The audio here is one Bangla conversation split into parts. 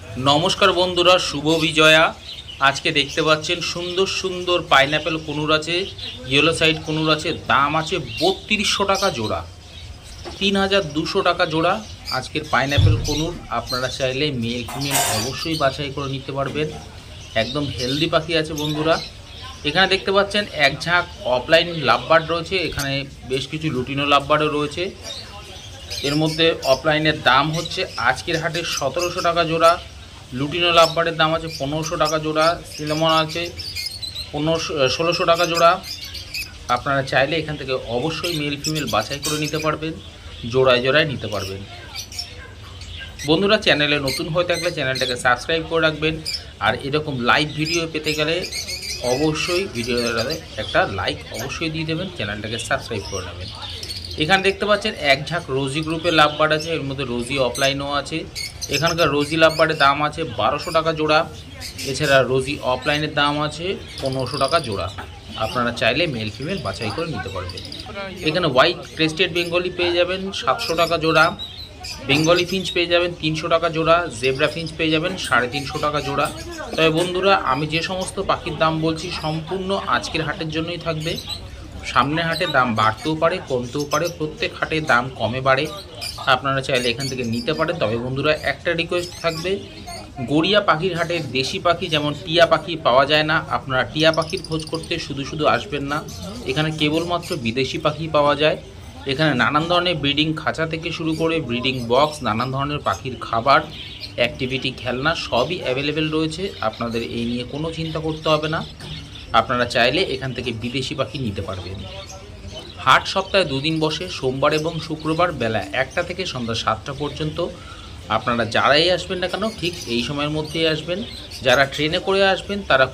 नमस्कार बंधुरा शुभ विजया। आज के देखते पाচ্ছেন सुंदर सुंदर पाइनएप्पल कुनुर आछे, येलो साइड कुनुर आछे, दाम आछे 3200 टाका जोड़ा, 3200 टाका जोड़ा। आजकेर पाइनएप्पल कुनुर आपनारा चाइले मेल फिमेल अवश्यई बाछाई करे निते पारबेन। एकदम हेल्दी पाखी आछे बंधुरा। एखाने देखते पाচ্ছেন एक झाँक अफलाइन लाभबार्ड रयेछे, एखाने बेश किछु लुटिनो लाभबार्डও रयेछे। एर मध्य अफलाइनेर दाम होच्छे आजकेर हाटे 1700 टाका जोड़ा, लुटिनो लाभबार्डेर दाम आछे 1500 टाका जोड़ा, सिनेमन आछे 1600 टाका जोड़ा। आपनारा चाइले एखान थेके अवश्यई मेल फिमेल बाछाई करे निते पारबेन, जोड़ाय जोड़ाय निते पारबेन। बंधुरा चैनेले नतून हये थाकले चैनेलटाके सबस्क्राइब करे राखबेन और एरकम लाइव भिडियो पेते गेले अवश्यई भिडियोटाते एकटा लाइक अवश्यई दिये देবেন, चैनेलटाके सबस्क्राइब करे नेবেন। এখানে দেখতে পাচ্ছেন এক ঝাঁক রোজি গ্রুপের লাভবার্ড আছে, এর মধ্যে রোজি অফলাইনও আছে। এখানকার রোজি লাভবার্ডের দাম আছে 1200 টাকা জোড়া, এছাড়া রোজি অফলাইনের দাম আছে 1500 টাকা জোড়া। আপনারা চাইলে মেল ফিমেল বাছাই করে নিতে পারবেন। এখানে হোয়াইট ক্রেস্টেড বেঙ্গলি পেয়ে যাবেন 700 টাকা জোড়া, বেঙ্গলি ফিঞ্চ পেয়ে যাবেন 300 টাকা জোড়া, জেব্রা ফিঞ্চ পেয়ে যাবেন 350 টাকা জোড়া। তবে বন্ধুরা আমি যে সমস্ত পাখির দাম বলছি সম্পূর্ণ আজকের হাটের জন্যই থাকবে। সামনের হাটে দাম বাড়তেও পারে কমতেও পারে, প্রত্যেক হাটে দাম কমে বাড়ে। আপনারা চাইলে এখান থেকে নিতে পারেন। তবে বন্ধুরা একটা রিকোয়েস্ট থাকবে, গড়িয়া পাখির হাটে দেশি পাখি যেমন টিয়া পাখি পাওয়া যায় না, আপনারা টিয়া পাখির খোঁজ করতে শুধু শুধু আসবেন না। এখানে কেবলমাত্র বিদেশি পাখি পাওয়া যায়। এখানে নানান ধরনের ব্রিডিং খাঁচা থেকে শুরু করে ব্রিডিং বক্স, নানান ধরনের পাখির খাবার, অ্যাক্টিভিটি, খেলনা সবই অ্যাভেলেবেল রয়েছে। আপনাদের এই নিয়ে কোনো চিন্তা করতে হবে না। আপনারা চাইলে এখান থেকে বিদেশি পাখি নিতে পারবেন। হাট সপ্তাহে দুদিন বসে, সোমবার এবং শুক্রবার বেলা 1টা থেকে সন্ধ্যা 7টা পর্যন্ত। আপনারা যারাই আসবেন না কেন ঠিক এই সময়ের মধ্যেই আসবেন। যারা ট্রেনে করে আসবেন তারা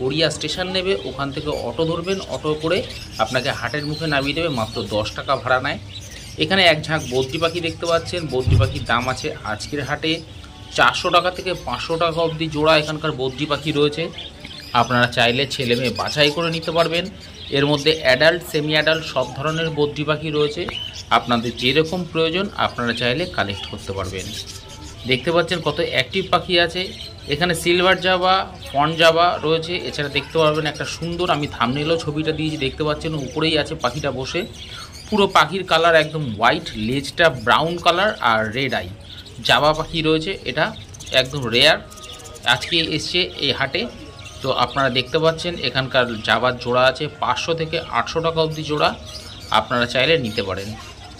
গড়িয়া স্টেশন নেবে, ওখান থেকে অটো ধরবেন, অটো করে আপনাকে হাটের মুখে নামিয়ে দেবে, মাত্র 10 টাকা ভাড়া নেয়। এখানে এক ঝাঁক বদ্রি পাখি দেখতে পাচ্ছেন, বদ্রি পাখির দাম আছে আজকের হাটে 400 টাকা থেকে 500 টাকা অবধি জোড়া এখানকার বদ্রি পাখি রয়েছে। আপনারা চাইলে ছেলে মেয়ে বাছাই করে নিতে পারবেন। এর মধ্যে অ্যাডাল্ট, সেমি অ্যাডাল্ট সব ধরনের বদ্রি পাখি রয়েছে। আপনাদের যেরকম প্রয়োজন আপনারা চাইলে কালেক্ট করতে পারবেন। দেখতে পাচ্ছেন কত অ্যাক্টিভ পাখি আছে। এখানে সিলভার জাভা, ফন জাভা রয়েছে। এছাড়া দেখতে পারবেন একটা সুন্দর, আমি থাম্বনেলেও ছবিটা দিয়েছি, দেখতে পাচ্ছেন উপরেই আছে পাখিটা বসে। পুরো পাখির কালার একদম হোয়াইট, লেজটা ব্রাউন কালার আর রেড আই। জাভা পাখি রয়েছে, এটা একদম রেয়ার, আজকে এসছে এই হাটে। তো আপনারা দেখতে পাচ্ছেন এখানকার জাবার জোড়া আছে 500 থেকে 800 টাকা অবধি জোড়া। আপনারা চাইলে নিতে পারেন।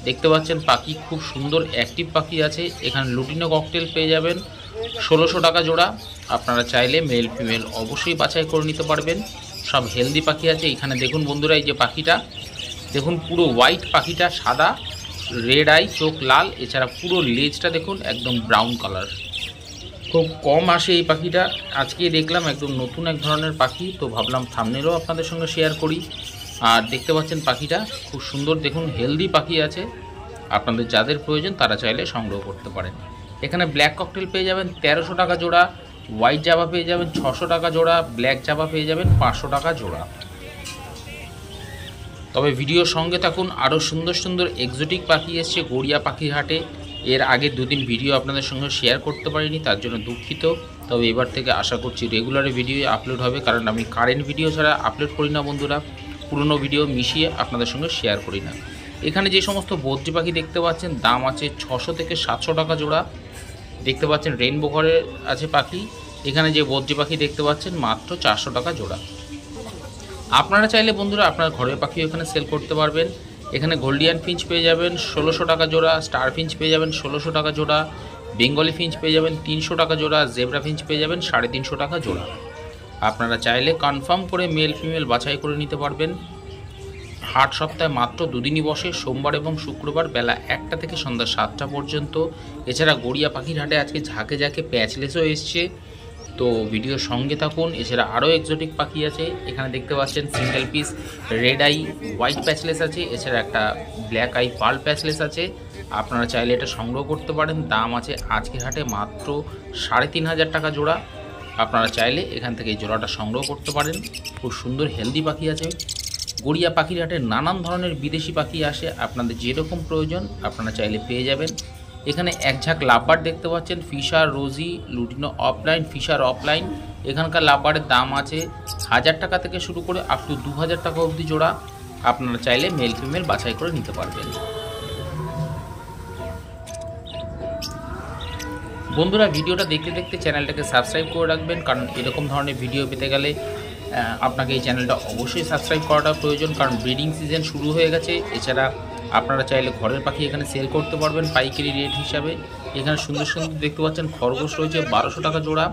দেখতে পাচ্ছেন পাখি খুব সুন্দর অ্যাক্টিভ পাখি আছে। এখানে লুটিনো ককটেল পেয়ে যাবেন 1600 টাকা জোড়া। আপনারা চাইলে মেল ফিমেল অবশ্যই বাছাই করে নিতে পারবেন। সব হেলদি পাখি আছে। এখানে দেখুন বন্ধুরা, এই যে পাখিটা দেখুন, পুরো হোয়াইট পাখিটা, সাদা, রেড আই, চোখ লাল, এছাড়া পুরো লেজটা দেখুন একদম ব্রাউন কালার। খুব কম আসে এই পাখিটা, আজকে দেখলাম একদম নতুন এক ধরনের পাখি, তো ভাবলাম থাম্বনেলও আপনাদের সঙ্গে শেয়ার করি। আর দেখতে পাচ্ছেন পাখিটা খুব সুন্দর, দেখুন হেলদি পাখি আছে। আপনাদের যাদের প্রয়োজন তারা চাইলে সংগ্রহ করতে পারেন। এখানে ব্ল্যাক ককটেল পেয়ে যাবেন 1300 টাকা জোড়া, হোয়াইট জাভা পেয়ে যাবেন 600 টাকা জোড়া, ব্ল্যাক জাভা পেয়ে যাবেন 500 টাকা জোড়া। তবে ভিডিওর সঙ্গে থাকুন, আরও সুন্দর সুন্দর এক্সোটিক পাখি এসছে গড়িয়া পাখির হাটে। এর আগে দুদিন ভিডিও আপনাদের সঙ্গে শেয়ার করতে পারিনি, তার জন্য দুঃখিত। তবে এবার থেকে আশা করছি রেগুলার ভিডিও আপলোড হবে, কারণ আমি কারেন্ট ভিডিও ছাড়া আপলোড করি না বন্ধুরা, পুরনো ভিডিও মিশিয়ে আপনাদের সঙ্গে শেয়ার করি না। এখানে যে সমস্ত বদ্রি পাখি দেখতে পাচ্ছেন দাম আছে 600 থেকে 700 টাকা জোড়া। দেখতে পাচ্ছেন রেইনবো ঘরে আছে পাখি। এখানে যে বদ্রি পাখি দেখতে পাচ্ছেন মাত্র 400 টাকা জোড়া। আপনারা চাইলে বন্ধুরা আপনার ঘরের পাখি এখানে সেল করতে পারবেন। এখানে গোল্ডিয়ান ফিঞ্চ পেয়ে যাবেন 1600 টাকা জোড়া, স্টার ফিঞ্চ পেয়ে যাবেন 1600 টাকা জোড়া, বেঙ্গলি ফিঞ্চ পেয়ে যাবেন 300 টাকা জোড়া, জেব্রা ফিঞ্চ পেয়ে যাবেন 350 টাকা জোড়া। আপনারা চাইলে কনফার্ম করে মেল ফিমেল বাছাই করে নিতে পারবেন। হাট সপ্তাহে মাত্র দুদিনই বসে, সোমবার এবং শুক্রবার বেলা 1টা থেকে সন্ধ্যা 7টা পর্যন্ত। এছাড়া গড়িয়া পাখির হাটে আজকে ঝাঁকে ঝাঁকে প্যাচলেসও এসছে, তো ভিডিওর সঙ্গে থাকুন। এছাড়া আরও এক্সোটিক পাখি আছে। এখানে দেখতে পাচ্ছেন single piece red eye white patchless আছে, এছাড়া একটা ব্ল্যাক আই পার্ল প্যাচলেস আছে। আপনারা চাইলে এটা সংগ্রহ করতে পারেন। দাম আছে আজকের হাটে মাত্র 3500 টাকা জোড়া। আপনারা চাইলে এখান থেকে এই জোড়াটা সংগ্রহ করতে পারেন। খুব সুন্দর হেলদি পাখি আছে। গড়িয়া পাখির হাটে নানান ধরনের বিদেশি পাখি আসে, আপনাদের যেরকম প্রয়োজন আপনারা চাইলে পেয়ে যাবেন। এখানে এক ঝাঁক লাভবার দেখতে পাচ্ছেন, ফিশার, রোজি, লুটিনো অফলাইন, ফিশার অফলাইন। এখানকার লাভবারের দাম আছে 1000 টাকা থেকে শুরু করে আপ টু 2000 টাকা অবধি জোড়া। আপনারা চাইলে মেল ফিমেল বাছাই করে নিতে পারবেন। বন্ধুরা, ভিডিওটা দেখতে দেখতে চ্যানেলটাকে সাবস্ক্রাইব করে রাখবেন, কারণ এরকম ধরনের ভিডিও পেতে গেলে আপনাকে এই চ্যানেলটা অবশ্যই সাবস্ক্রাইব করাটা প্রয়োজন, কারণ ব্রিডিং সিজন শুরু হয়ে গেছে। এছাড়া আপনারা চাইলে ঘরের পাখি এখানে সেল করতে পারবেন পাইকারি রেট হিসাবে। এখানে সুন্দর সুন্দর দেখতে পাচ্ছেন খরগোশ রয়েছে 1200 টাকা জোড়া।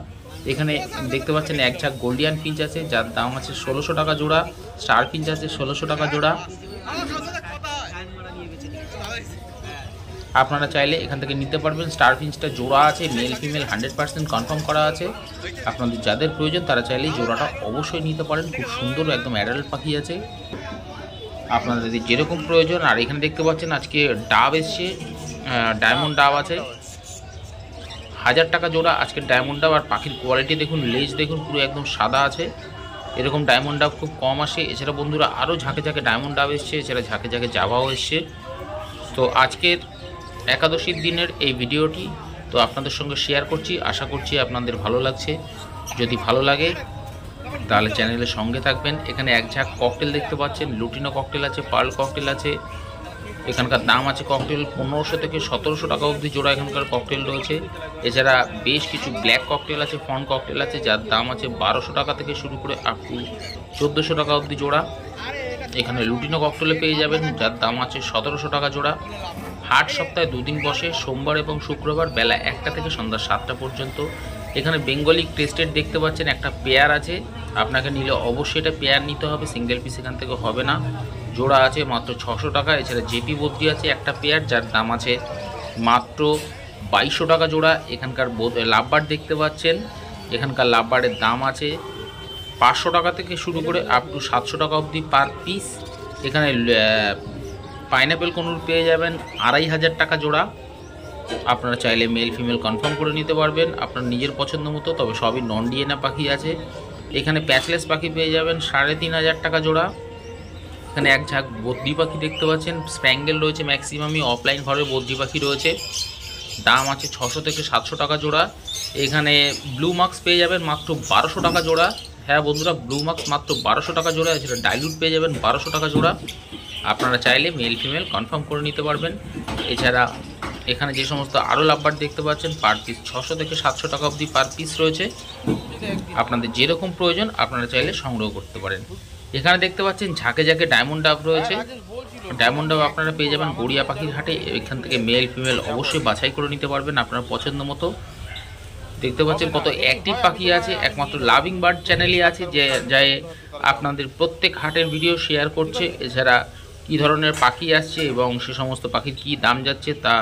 এখানে দেখতে পাচ্ছেন এক ঝাঁক গোল্ডিয়ান ফিঞ্চ আছে, যার দাম আছে 1600 টাকা জোড়া। স্টার ফিঞ্চ আছে 1600 টাকা জোড়া। আপনারা চাইলে এখান থেকে নিতে পারবেন। স্টার ফিঞ্চটা জোড়া আছে, মেল ফিমেল 100% কনফার্ম করা আছে। আপনাদের যাদের প্রয়োজন তারা চাইলে জোড়াটা অবশ্যই নিতে পারেন। খুব সুন্দর একদম অ্যাডাল্ট পাখি আছে, আপনাদের যেরকম প্রয়োজন। আর এখানে দেখতে পাচ্ছেন আজকে ডাব এসছে, ডায়মন্ড ডাব আছে 1000 টাকা জোড়া আজকে ডায়মন্ড ডাব। আর পাখির কোয়ালিটি দেখুন, লেজ দেখুন, পুরো একদম সাদা আছে। এরকম ডায়মন্ড ডাব খুব কম আসে। এছাড়া বন্ধুরা আরও ঝাঁকে ঝাঁকে ডায়মন্ড ডাব এসছে, এছাড়া ঝাঁকে ঝাঁকে জাভাও এসছে। তো আজকের একাদশীর দিনের এই ভিডিওটি তো আপনাদের সঙ্গে শেয়ার করছি, আশা করছি আপনাদের ভালো লাগছে। যদি ভালো লাগে তাহলে চ্যানেলের সঙ্গে থাকবেন। এখানে এক ঝাঁক ককটেল দেখতে পাচ্ছেন, লুটিনো ককটেল আছে, পার্ল ককটেল আছে। এখানকার দাম আছে ককটেল 1500 থেকে 1700 টাকা অবধি জোড়া এখানকার ককটেল রয়েছে। এছাড়া বেশ কিছু ব্ল্যাক ককটেল আছে, ফন ককটেল আছে, যার দাম আছে 1200 টাকা থেকে শুরু করে আপ টু 1400 টাকা অবধি জোড়া। এখানে লুটিনো ককটেলে পেয়ে যাবেন, যার দাম আছে 1700 টাকা জোড়া। হাট সপ্তাহে 2 দিন বসে, সোমবার এবং শুক্রবার বেলা 1টা থেকে সন্ধ্যা 7টা পর্যন্ত। এখানে বেঙ্গলি টেস্টেড দেখতে পাচ্ছেন, একটা পেয়ার আছে। আপনাকে নিলে অবশ্যই এটা পেয়ার নিতে হবে, সিঙ্গেল পিস এখান থেকে হবে না। জোড়া আছে মাত্র 600 টাকা। এছাড়া জেপি বদ্রি আছে একটা পেয়ার, যার দাম আছে মাত্র 2200 টাকা জোড়া। এখানকার লাভবার দেখতে পাচ্ছেন, এখানকার লাভবারের দাম আছে 500 টাকা থেকে শুরু করে আপ টু 700 টাকা অবধি পার পিস। এখানে পাইনাপেল কনুর পেয়ে যাবেন 2500 টাকা জোড়া। আপনারা চাইলে মেল ফিমেল কনফার্ম করে নিতে পারবেন আপনার নিজের পছন্দ মতো, তবে সবই নন ডিএনএ পাখি আছে। এখানে প্যাচলেস পাখি পেয়ে যাবেন 3500 টাকা জোড়া। এখানে এক ঝাঁক বদ্রি পাখি দেখতে পাচ্ছেন, স্প্যাঙ্গেল রয়েছে ম্যাক্সিমামই, অফলাইন ঘরে বদ্রি পাখি রয়েছে, দাম আছে 600 থেকে 700 টাকা জোড়া। এখানে ব্লু মার্কস পেয়ে যাবেন মাত্র 1200 টাকা জোড়া। হ্যাঁ বন্ধুরা, ব্লু মার্কস মাত্র 1200 টাকা জোড়া। এছাড়া ডাইলুট পেয়ে যাবেন 1200 টাকা জোড়া। আপনারা চাইলে মেল ফিমেল কনফার্ম করে নিতে পারবেন। এছাড়া এখানে যে সমস্ত আরও লাভবার দেখতে পাচ্ছেন, পার পিস 600 থেকে 700 টাকা অবধি পার পিস রয়েছে। আপনাদের যেরকম প্রয়োজন আপনারা চাইলে সংগ্রহ করতে পারেন। এখানে দেখতে পাচ্ছেন ঝাঁকে ঝাঁকে ডায়মন্ড ডাব রয়েছে। ডায়মন্ড ডাব আপনারা পেয়ে যাবেন গড়িয়া পাখির হাটে। এখান থেকে মেল ফিমেল অবশ্যই বাছাই করে নিতে পারবেন আপনার পছন্দ মতো। দেখতে পাচ্ছেন কত অ্যাক্টিভ পাখি আছে, একমাত্র লাভিং বার্ড চ্যানেলই আছে যে যায় আপনাদের প্রত্যেক হাটের ভিডিও শেয়ার করছে। এছাড়া কী ধরনের পাখি আসছে এবং সে সমস্ত পাখির কী দাম যাচ্ছে তা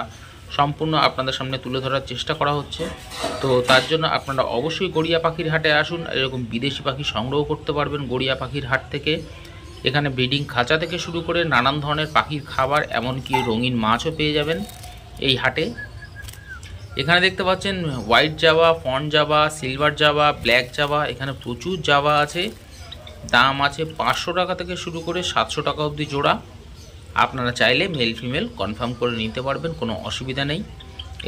সম্পূর্ণ আপনাদের সামনে তুলে ধরার চেষ্টা করা হচ্ছে। তো তার জন্য আপনারা অবশ্যই গড়িয়া পাখির হাটে আসুন, এরকম বিদেশি পাখি সংগ্রহ করতে পারবেন গড়িয়া পাখির হাট থেকে। এখানে ব্রিডিং খাঁচা থেকে শুরু করে নানান ধরনের পাখির খাবার, এমনকি রঙিন মাছও পেয়ে যাবেন এই হাটে। এখানে দেখতে পাচ্ছেন white Java, fawn Java, silver Java, black Java, এখানে প্রচুর জাভা আছে। দাম আছে 500 টাকা থেকে শুরু করে 700 টাকা অবধি জোড়া। আপনারা চাইলে মেল ফিমেল কনফার্ম করে নিতে পারবেন, কোনো অসুবিধা নেই।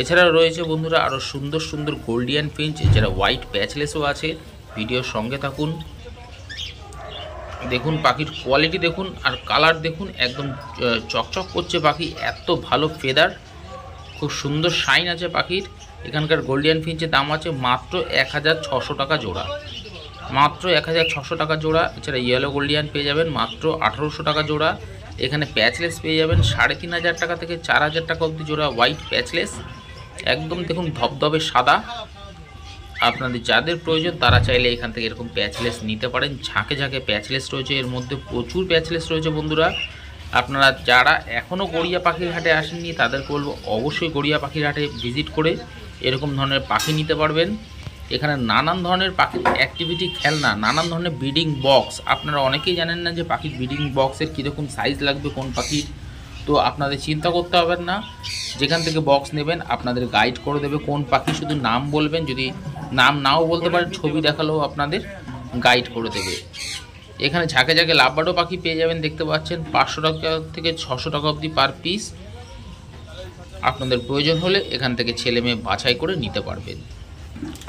এছাড়া রয়েছে বন্ধুরা আরও সুন্দর সুন্দর গোল্ডিয়ান ফিঞ্চ, এছাড়া হোয়াইট প্যাচলেসও আছে। ভিডিওর সঙ্গে থাকুন, দেখুন পাখির কোয়ালিটি দেখুন আর কালার দেখুন, একদম চকচক করছে পাখি, এত ভালো ফেদার, খুব সুন্দর শাইন আছে পাখির। এখানকার গোল্ডিয়ান ফিঞ্চের দাম আছে মাত্র 1600 টাকা জোড়া, মাত্র 1600 টাকা জোড়া। এছাড়া ইয়েলো গোল্ডিয়ান পেয়ে যাবেন মাত্র 1800 টাকা জোড়া। এখানে প্যাচলেস পেয়ে যাবেন 3500 টাকা থেকে 4000 টাকা অবধি জোড়া হোয়াইট প্যাচলেস, একদম দেখুন ধবধবে সাদা। আপনাদের যাদের প্রয়োজন তারা চাইলে এখান থেকে এরকম প্যাচলেস নিতে পারেন। ঝাঁকে ঝাঁকে প্যাচলেস রয়েছে, এর মধ্যে প্রচুর প্যাচলেস রয়েছে বন্ধুরা। আপনারা যারা এখনও গড়িয়া পাখির হাটে আসেননি তাদেরকে বলবো অবশ্যই গড়িয়া পাখির হাটে ভিজিট করে এরকম ধরনের পাখি নিতে পারবেন। এখানে নানান ধরনের পাখির অ্যাক্টিভিটি খেলনা, নানান ধরনের ব্রিডিং বক্স। আপনারা অনেকেই জানেন না যে পাখির ব্রিডিং বক্সের কীরকম সাইজ লাগবে কোন পাখির, তো আপনাদের চিন্তা করতে হবে না। যেখান থেকে বক্স নেবেন আপনাদের গাইড করে দেবে কোন পাখি, শুধু নাম বলবেন, যদি নাম নাও বলতে পারেন ছবি দেখালেও আপনাদের গাইড করে দেবে। এখানে ঝাঁকে ঝাঁকে লাভবার্ডও পাখি পেয়ে যাবেন, দেখতে পাচ্ছেন 500 টাকা থেকে 600 টাকা অবধি পার পিস। আপনাদের প্রয়োজন হলে এখান থেকে ছেলে মেয়ে বাছাই করে নিতে পারবেন।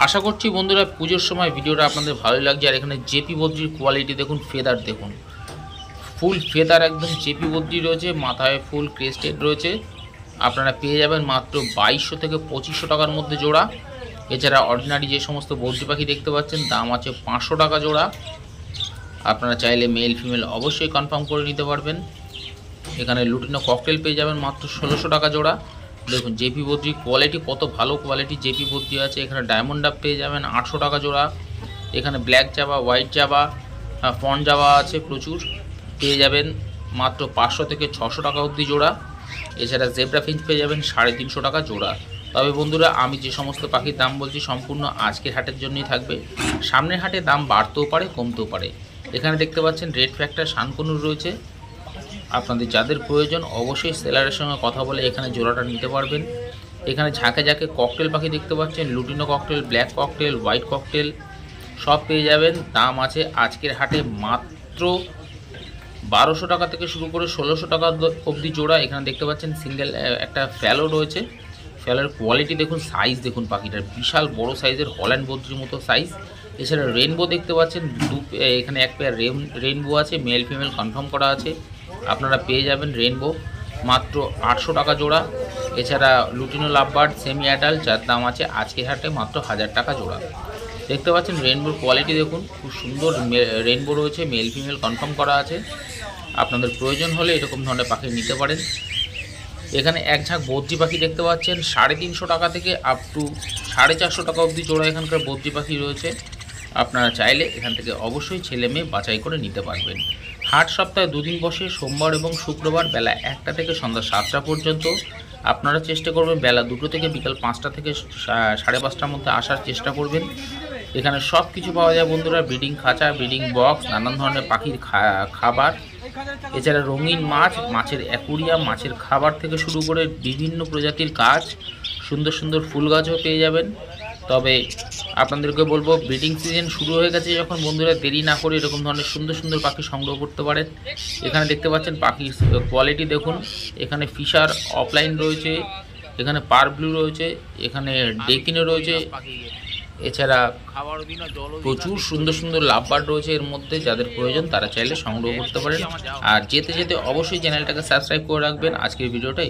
আশা করছি বন্ধুরা পুজোর সময় ভিডিওটা আপনাদের ভালোই লাগছে। আর এখানে জেপি বদ্রির কোয়ালিটি দেখুন, ফেদার দেখুন, ফুল ফেদার একদম জেপি বদ্রি রয়েছে, মাথায় ফুল ক্রেস্টেড রয়েছে। আপনারা পেয়ে যাবেন মাত্র 2200 থেকে 2500 টাকার মধ্যে জোড়া। এছাড়া অর্ডিনারি যে সমস্ত বদ্রি পাখি দেখতে পাচ্ছেন দাম আছে 500 টাকা জোড়া। আপনারা চাইলে মেল ফিমেল অবশ্যই কনফার্ম করে নিতে পারবেন। এখানে লুটিনো ককটেল পেয়ে যাবেন মাত্র 1600 টাকা জোড়া। দেখুন জেপি বদ্রি কোয়ালিটি কত ভালো কোয়ালিটি জেপি বদ্রি আছে। এখানে ডায়মন্ড ডাব পেয়ে যাবেন 800 টাকা জোড়া। এখানে ব্ল্যাক জাবা, হোয়াইট জাবা, ফন জাবা আছে প্রচুর, পেয়ে যাবেন মাত্র 500 থেকে 600 টাকা অবধি জোড়া। এছাড়া জেব্রা ফিঞ্চ পেয়ে যাবেন 350 টাকা জোড়া। তবে বন্ধুরা আমি যে সমস্ত পাখির দাম বলছি সম্পূর্ণ আজকের হাটের জন্যই থাকবে। সামনের হাটে দাম বাড়তেও পারে কমতেও পারে। এখানে দেখতে পাচ্ছেন রেড ফ্যাক্টর শানকনুর রয়েছে। আপনাদের যাদের প্রয়োজন অবশ্যই সেলারের সঙ্গে কথা বলে এখানে জোড়াটা নিতে পারবেন। এখানে ঝাঁকে ঝাঁকে ককটেল পাখি দেখতে পাচ্ছেন, lutino cocktail, black cocktail, white cocktail সব পেয়ে যাবেন। দাম আছে আজকের হাটে মাত্র 1200 টাকা থেকে শুরু করে 1600 টাকা অবধি জোড়া। এখানে দেখতে পাচ্ছেন সিঙ্গেল একটা ফ্যালো রয়েছে। ফ্যালোর কোয়ালিটি দেখুন, সাইজ দেখুন, পাখিটার বিশাল বড় সাইজের হল্যান্ড বদ্রির মতো সাইজ। এছাড়া রেনবো দেখতে পাচ্ছেন, এখানে এক পেয়ার রেনবো আছে, মেল ফিমেল কনফার্ম করা আছে। আপনারা পেয়ে যাবেন রেনবো মাত্র 800 টাকা জোড়া। এছাড়া লুটিনো লাভবার্ড সেমি অ্যাডাল্ট যার দাম আছে আজকের হাটে মাত্র 1000 টাকা জোড়া। দেখতে পাচ্ছেন রেনবোর কোয়ালিটি দেখুন, খুব সুন্দর রেনবো রয়েছে, মেল ফিমেল কনফার্ম করা আছে। আপনাদের প্রয়োজন হলে এরকম ধরনের পাখি নিতে পারেন। এখানে এক ঝাঁক বদ্রি পাখি দেখতে পাচ্ছেন 350 টাকা থেকে আপ টু 450 টাকা অবধি জোড়া এখানকার বদ্রি পাখি রয়েছে। আপনারা চাইলে এখান থেকে অবশ্যই ছেলে মেয়ে বাছাই করে নিতে পারবেন। হাট সপ্তাহে 2 দিন বসে, সোমবার এবং শুক্রবার বেলা 1টা থেকে সন্ধ্যা 7টা পর্যন্ত। আপনারা চেষ্টা করবেন বেলা 2টো থেকে বিকাল 5টা থেকে 5:30টার মধ্যে আসার চেষ্টা করবেন। এখানে সব কিছু পাওয়া যায় বন্ধুরা, ব্রিডিং খাঁচা, ব্রিডিং বক্স, নানান ধরনের পাখির খাবার। এছাড়া রঙিন মাছ, মাছের অ্যাকুরিয়াম, মাছের খাবার থেকে শুরু করে বিভিন্ন প্রজাতির গাছ, সুন্দর সুন্দর ফুল গাছও পেয়ে যাবেন। তবে আপনাদেরকে বলবো ব্রিডিং সিজন শুরু হয়ে গেছে যখন, বন্ধুরা দেরি না করে এরকম ধরনের সুন্দর সুন্দর পাখি সংগ্রহ করতে পারেন। এখানে দেখতে পাচ্ছেন পাখির কোয়ালিটি দেখুন, এখানে ফিশার অফলাইন রয়েছে, এখানে পার ব্লু রয়েছে, এখানে ডেকিনো রয়েছে। এছাড়া প্রচুর সুন্দর সুন্দর লাভবার্ড রয়েছে এর মধ্যে। যাদের প্রয়োজন তারা চাইলে সংগ্রহ করতে পারেন। আর যেতে যেতে অবশ্যই চ্যানেলটাকে সাবস্ক্রাইব করে রাখবেন। আজকের ভিডিওটা